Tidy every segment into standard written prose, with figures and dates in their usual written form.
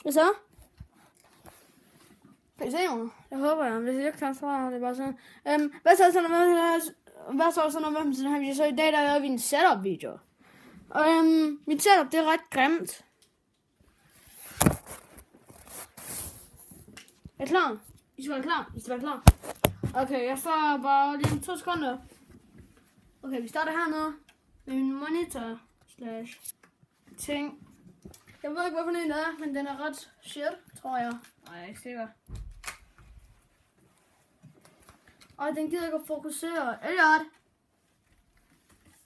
Hvad så? Kan I se mig? Jeg håber jeg. Hvis I ikke kan, så er det bare sådan. Hvad så sådan noget, så i dag der laver vi en setup-video. Og mit setup, det er ret grimt. Er I klar? I skal være klar. Okay, jeg får bare lige 2 sekunder. Okay, vi starter hernede med min monitor / ting. Jeg ved ikke, hvorfor den er, men den er ret shit, tror jeg. Nej, jeg er ikke sikker. Og den gider ikke at fokusere. Elliot!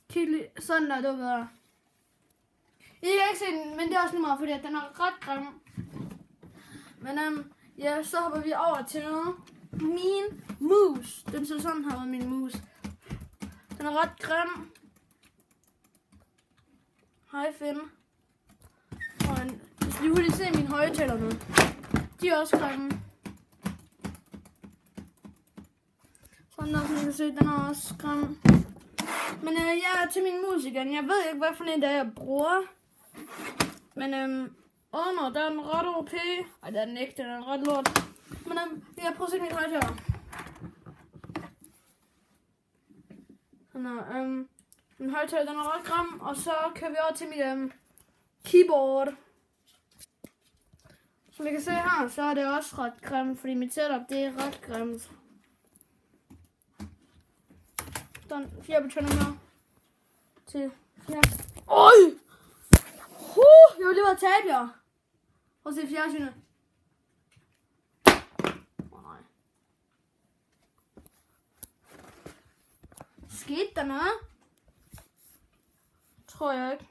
Kig lige. Sådan der, det var bedre. I kan ikke se den, men det er også lige meget, fordi den er ret grim. Men ja, så hopper vi over til noget. Min mus. Den ser sådan her ud, min mus. Den er ret grim. Hej Finn. Og hvis I hurtigt se mine højtaler nu. De er også grimme. Sådan der, som I kan se, den er også grim. Men jeg er til min mus igen. Jeg ved ikke, hvad for en der jeg bruger. Men under, der er en ret OP. Ej, der er den ikke, den er en ret lort. Men jeg prøver at se min højtaler. Sådan der, min højtaler, den er ret grim. Og så kører vi over til mit keyboard. Som I kan se her, så er det også ret grimt, fordi mit setup, det er ret grimt. Den 4 betoner mere. Til 4. Øj! Jeg vil lige være tabt jer. Prøv at se fjernsynet. Nej. Skete der noget? Tror jeg ikke.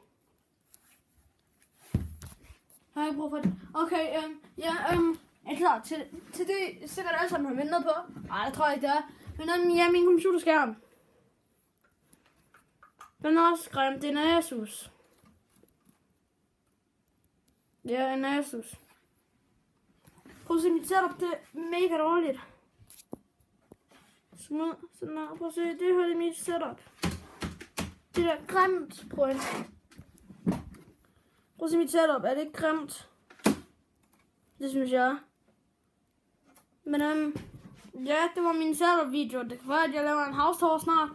Har jeg brug for det? Okay, er I klar til det sikkert alle sammen har ventet på? Nej, jeg tror ikke det er. Men ja, min computerskærm. Den er også grim. Det er en Asus. Ja, en Asus. Prøv at se mit setup, det er mega dårligt. Sådan her. Prøv at se, det her er mit setup. Det er grimt, prøv at se mit setup, er det ikke grimt? Det synes jeg. Men ja, det var min setup video. Det kan være, at jeg laver en house tour snart.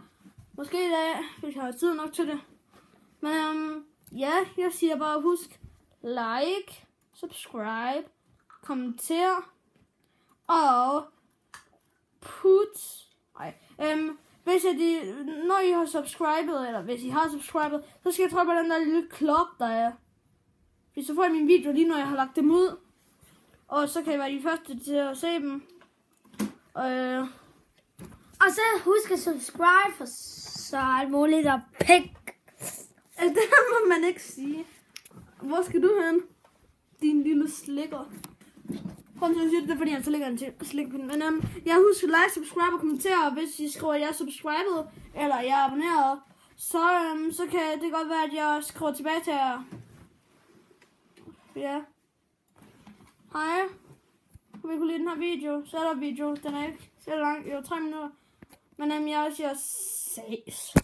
Måske i dag, hvis jeg har tid nok til det. Men ja, jeg siger bare husk like, subscribe, kommenter og hvis når I har subscribet, eller hvis I har subscribet, så skal jeg trykke på den der lille klokke, der er. Hvis så får I min video lige når jeg har lagt dem ud. Og så kan I være de første til at se dem. Og så husk at subscribe for så alt muligt og pik. Det må man ikke sige. Hvor skal du hen? Din lille slikker. Prøv at sige det, fordi jeg så lægger en slikpind. Men jeg husker like, subscribe og kommentere. Hvis I skriver, at jeg er subscribet, eller jeg er abonneret, så kan det godt være, at jeg skriver tilbage til jer. Ja. Hej. Vi kunne lide den her video. Så er der video. Den er ikke så lang. Jo, 3 minutter. Men jeg siger ses.